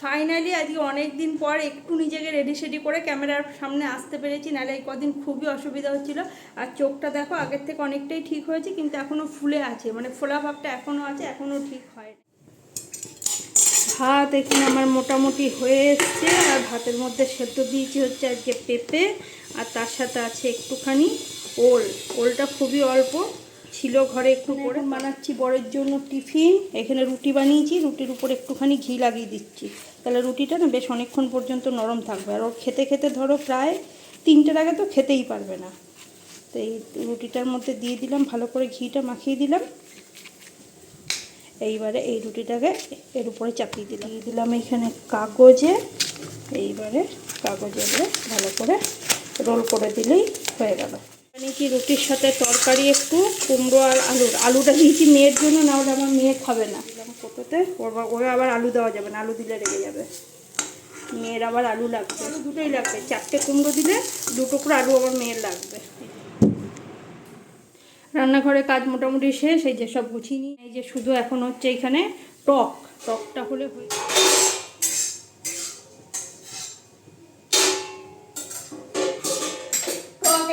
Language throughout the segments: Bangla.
ফাইনালি আজকে অনেক দিন পর একটু নিজেকে রেডি সেডি করে ক্যামেরার সামনে আসতে পেরেছি, নাহলে এই কদিন খুবই অসুবিধা হচ্ছিল। আর চোখটা দেখো আগের থেকে অনেকটাই ঠিক হয়েছে, কিন্তু এখনও ফুলে আছে, মানে ফোলা ভাবটা এখনও আছে, এখনও ঠিক হয়নি। ভাত এখানে আমার মোটামুটি হয়ে এসছে, আর ভাতের মধ্যে সেদ্ধ দিয়েছি হচ্ছে আজকে পেঁপে, আর তার সাথে আছে একটুখানি ওলটা খুবই অল্প ছিল ঘরে, একটু করে বানাচ্ছি বরের জন্য টিফিন। এখানে রুটি বানিয়েছি, রুটির উপর একটুখানি ঘি লাগিয়ে দিচ্ছি, তাহলে রুটিটা না বেশ অনেকক্ষণ পর্যন্ত নরম থাকবে। আর ও খেতে খেতে ধরো প্রায় 3টের আগে তো খেতেই পারবে না। তো এই রুটিটার মধ্যে দিয়ে দিলাম, ভালো করে ঘিটা মাখিয়ে দিলাম। এইবারে এই রুটিটাকে এর উপরে চাপিয়ে দিলাম এখানে কাগজে। এইবারে কাগজে ভালো করে রোল করে দিলেই হয়ে গেল। মানে কি রুটির সাথে তরকারি একটু কুমড়ো আর আলুটা দিয়েছি মেয়ের জন্য, না হলে আমার মেয়ে খাবে না। কততে ওরা আবার আলু দেওয়া যাবে না, আলু দিলে রেগে যাবে। মেয়ের আবার আলু লাগবে, দুটোই লাগবে। 4টে কুমড়ো দিলে 2 টুকরো আলু আমার মেয়ের লাগবে। রান্নাঘরে কাজ মোটামুটি শেষ, এই যে সব গুছিয়ে নিই। এই যে শুধু এখন হচ্ছে এখানে টকটা হলে হয়ে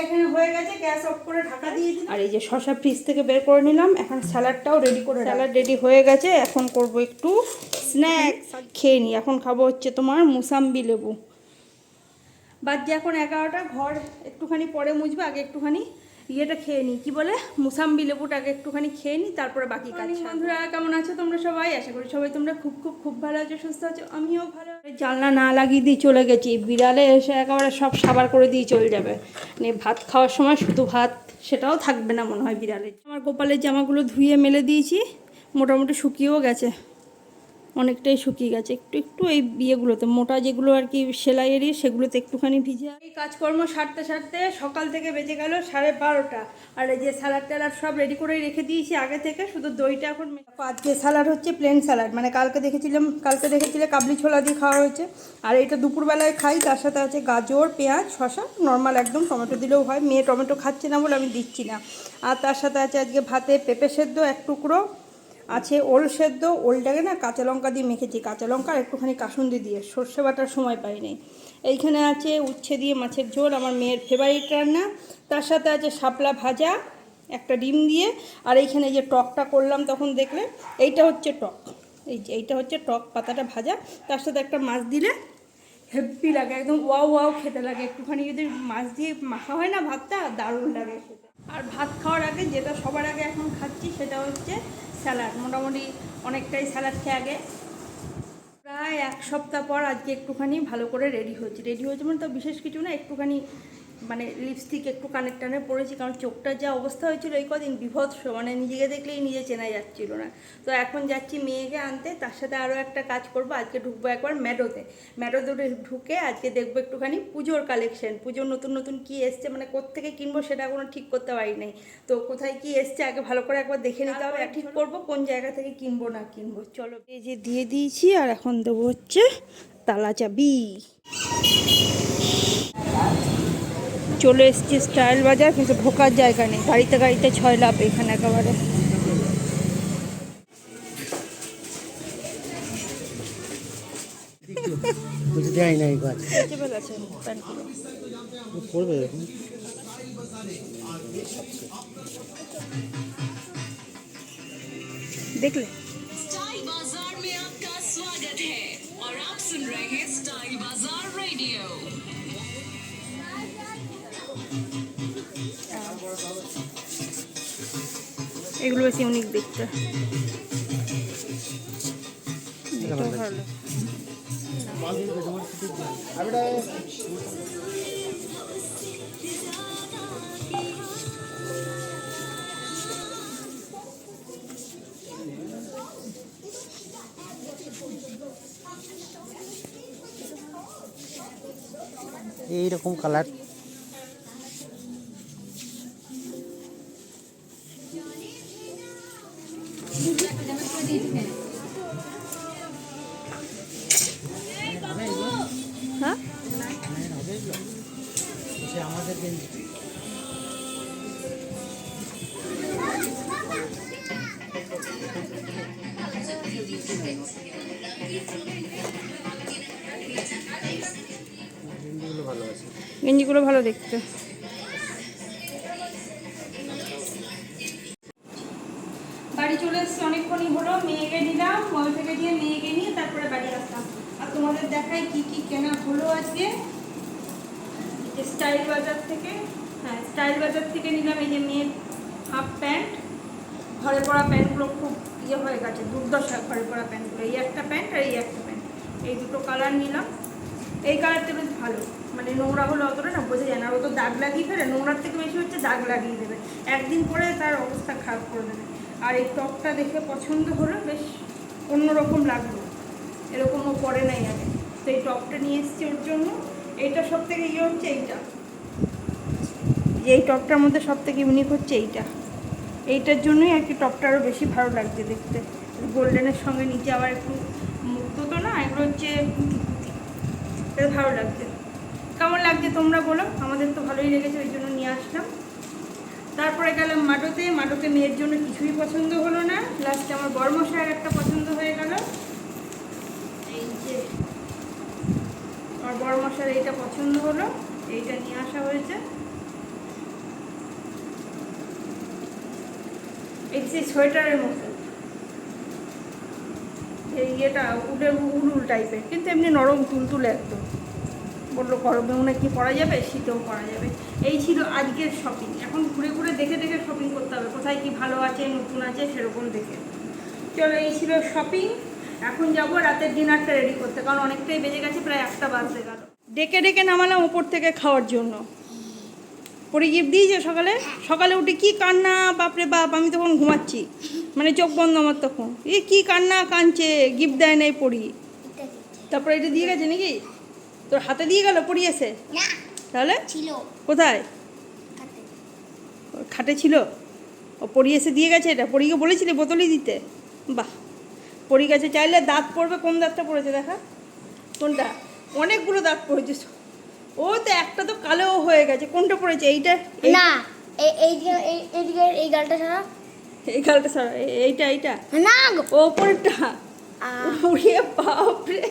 এখানে হয়ে গেছে, গ্যাস অফ করে ঢাকা দিয়ে দিই। আর এই যে শসা ফ্রিজ থেকে বের করে নিলাম, এখন স্যালাডটাও রেডি করে, স্যালাড রেডি হয়ে গেছে। এখন করব একটু স্ন্যাক্স, খেয়ে নিই। এখন খাবো হচ্ছে তোমার মুসাম্বি লেবু। বাজে এখন 11টা, ঘর একটুখানি পরে মুছবো, আগে একটুখানি ইয়েটা খেয়ে নিই, কী বলে মুসাম্বি লেবুটাকে একটুখানি খেয়ে নিই, তারপরে বাকি কাজ। বন্ধুরা কেমন আছো তোমরা সবাই? আশা করি সবাই তোমরা খুব খুব খুব ভালো আছো, সুস্থ আছো। আমিও ভালো। জানলা না লাগিয়ে দিয়ে চলে গেছি, বিড়ালে এসে একেবারে সব সাবার করে দিয়ে চলে যাবে। মানে ভাত খাওয়ার সময় শুধু ভাত, সেটাও থাকবে না মনে হয় বিড়ালে। আমার গোপালের জামাগুলো ধুয়ে মেলে দিয়েছি, মোটামুটি শুকিয়েও গেছে, অনেকটাই শুকিয়ে গেছে। একটু একটু এই বিয়েগুলোতে মোটা যেগুলো আর কি সেলাইয়েরই, সেগুলোতে একটুখানি ভিজে। এই কাজকর্ম সারতে সারতে সকাল থেকে বেজে গেল 12:30। আর এই যে স্যালাড ট্যালাড সব রেডি করে রেখে দিয়েছি আগে থেকে, শুধু দইটা এখন। আজকে স্যালাড হচ্ছে প্লেন স্যালাড, মানে কালকে দেখেছিলে কাবলি ছোলা দিয়ে খাওয়া হয়েছে। আর এটা দুপুরবেলায় খাই, তার সাথে আছে গাজর, পেঁয়াজ, শসা, নর্মাল একদম, টমেটো দিলেও হয়। মেয়ে টমেটো খাচ্ছে না বলে আমি দিচ্ছি না। আর তার সাথে আছে আজকে ভাতে পেঁপে সেদ্ধ 1 টুকরো, আছে ওল সেদ্ধ। ওলটাকে না কাঁচা লঙ্কা দিয়ে মেখেছি, কাঁচা লঙ্কা আর একটুখানি কাসুন্দি দিয়ে, সর্ষে বাটার সময় পাইনি। এইখানে আছে উচ্ছে দিয়ে মাছের ঝোল, আমার মেয়ের ফেভারিট রান্না। তার সাথে আছে শাপলা ভাজা একটা ডিম দিয়ে। আর এইখানে যে টকটা করলাম তখন দেখলে, এইটা হচ্ছে টক, এইটা হচ্ছে টক পাতাটা ভাজা, তার সাথে একটা মাছ দিলে হেভি লাগে, একদম ওয়াও ওয়াও খেতে লাগে। একটুখানি যদি মাছ দিয়ে মাখা হয় না ভাতটা, দারুণ লাগে খেতে। আর ভাত খাওয়ার আগে যেটা সবার আগে এখন খাচ্ছি সেটা হচ্ছে স্যালাড। মোটামুটি অনেকটাই স্যালাড খেয়ে আগে, প্রায় 1 সপ্তাহ পর আজকে একটুখানি ভালো করে রেডি হয়েছে মানে তো বিশেষ কিছু না, একটুখানি মানে লিপস্টিক একটু কানের টানে পড়েছি, কারণ চোখটার যা অবস্থা হয়েছিল এই কদিন বিভৎস, মানে নিজেকে দেখলেই নিজে চেনা যাচ্ছিল না। তো এখন যাচ্ছি মেয়েকে আনতে, তার সাথে আরও একটা কাজ করব। আজকে ঢুকবো একবার ম্যাডোতে ঢুকে আজকে দেখবো একটুখানি পুজোর কালেকশন, পুজোর নতুন নতুন কী এসছে, মানে কোত্থেকে কিনবো সেটা কোনো ঠিক করতে পারি নাই। তো কোথায় কি এসছে আগে ভালো করে একবার দেখে নিতে হবে, ঠিক করবো কোন জায়গা থেকে কিনবো না কিনবো। চলো, এই যে দিয়ে দিয়েছি, আর এখন দেবো হচ্ছে তালা চাবি। চলে এসেছি স্টাইল বাজার, কিন্তু ঢোকার জায়গা নেই, গাড়িতে 6 লাভ এখানে একেবারে। দেখলে स्टाइल बाजार में आपका स्वागत है और आप सुन रहे हैं स्टाइल बाजार रेडियो। এগুলো বেশি ইউনিক দেখতে, এটাও ভালো। এইরকম কালার হ্যাঁ আমাদের গেঞ্জিগুলো ভালো দেখতে। বাড়ি চলে এসেছি, অনেকক্ষণই হলো। মেয়েকে নিলাম, মল থেকে দিয়ে মেয়েকে নিয়ে তারপরে বাড়ি আসলাম। আর তোমাদের দেখাই কি কি কেনা হলো আজকে। স্টাইল বাজার থেকে, হ্যাঁ স্টাইল বাজার থেকে নিলাম এই যে মেয়ের হাফ প্যান্ট। ঘরে পরা প্যান্টগুলো খুব ইয়ে হয়ে গেছে, দুর্দশা ঘরে পরা প্যান্টগুলো। এই একটা প্যান্ট আর এই একটা প্যান্ট, এই দুটো কালার নিলাম। এই কালারটা বেশ ভালো, মানে নোংরা হলে অতটা না বোঝা যায় না। আর ও তো দাগ লাগিয়ে ফেলে, নোংরার থেকে বেশি হচ্ছে দাগ লাগিয়ে দেবে, একদিন পরে তার অবস্থা খারাপ করে দেবে। আর এই টপটা দেখে পছন্দ হলো, বেশ অন্যরকম লাগলো, এরকম ও পরে নাই আগে। তো এই টপটা নিয়ে এসেছি ওর জন্য। এইটা সব থেকে ইয়ে হচ্ছে এইটা, এই টপটার মধ্যে সব থেকে ইউনিক হচ্ছে এইটা। এইটার জন্যই আর কি টপটা আরও বেশি ভালো লাগছে দেখতে। গোল্ডেনের সঙ্গে নিচে আবার একটু মুক্ত তো না, এগুলো হচ্ছে পুঁতি পুঁতি, বেশ ভালো লাগছে। কেমন লাগছে তোমরা বলো, আমাদের তো ভালোই লেগেছে, ওই জন্য নিয়ে আসলাম। তারপরে গেলাম মাডোতে। মাডোতে মেয়ের জন্য কিছুই পছন্দ হলো না, লাস্টে আমার বড়মশাইয়ের একটা পছন্দ হয়ে গেল। এই যে আমার বড়মশাইয়ের এইটা পছন্দ হলো, এইটা নিয়ে আসা হয়েছে। এই যে সোয়েটারের মতো, এই ইয়েটা উল টাইপের, কিন্তু এমনি নরম তুলতুলে একদম। বললো গরমে মনে কি পরা যাবে, শীতেও পরা যাবে। এই ছিল আজকের শপিং। এখন ঘুরে ঘুরে দেখে দেখে শপিং করতে হবে, কোথায় কি ভালো আছে নতুন আছে সেরকম দেখে। চলো, এই ছিল শপিং। এখন যাবো রাতের ডিনারটা রেডি করতে, কারণ অনেকটাই বেজে গেছে, প্রায় 1টা বাজতে গেল। ডেকে ডেকে নামালাম উপর থেকে খাওয়ার জন্য। পরি গিফট দিয়েছে সকালে, সকালে উঠে কি কান্না, বাপরে বাপ, আমি তখন ঘুমাচ্ছি, মানে চোখ বন্ধ আমার তখন। কি কান্না কাঁদছে, গিফট দেয় নাই পরি। তারপরে এটা দিয়ে গেছে নাকি, তোর হাতে দিয়ে গেল পরি এসে? তাহলে ছিল কোথায়? খাটে ছিল। ও পরি এসে দিয়ে গেছে এটা? পরীকে বলেছিলি বোতলই দিতে? বাহ, পরি গেছে। চাইলে দাঁত পড়বে, কোন দাঁতটা পড়েছে দেখা, কোনটা? অনেকগুলো দাঁত পড়েছে। ও তো একটা তো কালো হয়ে গেছে, কোনটা পড়েছে? এইটা না, এই গালটা ছাড়া, এই গালটা ছাড়া, এইটা এইটা না গো, ওপরটা। ওরে বাপরে,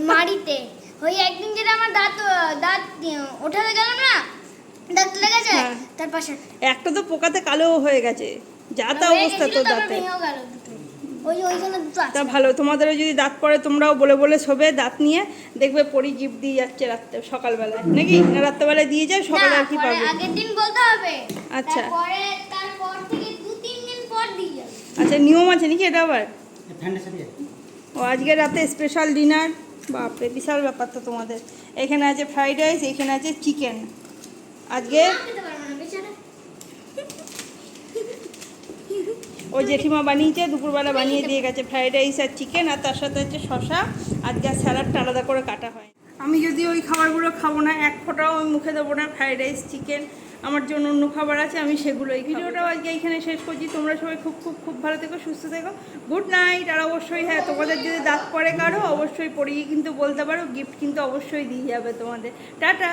মাড়িতে ওই একদিন যেটা আমার দাঁত দাঁত ওঠাতে গেলাম না, দাঁত লেগেছে, হ্যাঁ। তার পাশে একটা তো পোকাতে কালো হয়ে গেছে, যা তা অবস্থা তোর দাঁতে। ওই জন্য দুটো তা আছে। ভালো, তোমাদেরও যদি দাঁত পড়ে তোমরাও বলে বলে শোবে দাঁত নিয়ে, দেখবে পরি গিফট দিয়ে যাচ্ছে রাত্রে সকালবেলায়, নাকি না রাত্রেবেলায় দিয়ে যায়, সকালে আর কি না, পরে পাবে? আগের দিন বলতে হবে। আচ্ছা। তারপর থেকে 2-3 দিন পর দিয়ে যাবে। আচ্ছা, নিয়ম আছে নাকি এটা আবার? ও আজকে রাতে স্পেশাল ডিনার, বাপরে বিশাল ব্যাপার তো তোমাদের। এখানে আছে ফ্রাইড রাইস, এখানে আছে চিকেন। আজকে খেতে পারবো না বেচারা। ও জেঠিমা বানিয়েছে, দুপুরবেলা বানিয়ে দিয়ে গেছে ফ্রাইড রাইস আর চিকেন, আর তার সাথে হচ্ছে শশা। আজকে আর স্যালাডটা আলাদা করে কাটা হয়। আমি যদি ওই খাবারগুলো খাবো না, এক ফোঁটাও আমি মুখে দেবো না। ফ্রাইড রাইস চিকেন আমার জন্য অন্য খাবার আছে, আমি সেগুলোই। ভিডিওটাও আজকে এখানে শেষ করছি। তোমরা সবাই খুব খুব খুব ভালো থেকো, সুস্থ থেকো, গুড নাইট। আর অবশ্যই হ্যাঁ, তোমাদের যদি দাঁত পড়ে কারো, অবশ্যই পড়িয়ে কিন্তু বলতে পারো, গিফট কিন্তু অবশ্যই দিয়ে যাবে তোমাদের। টাটা।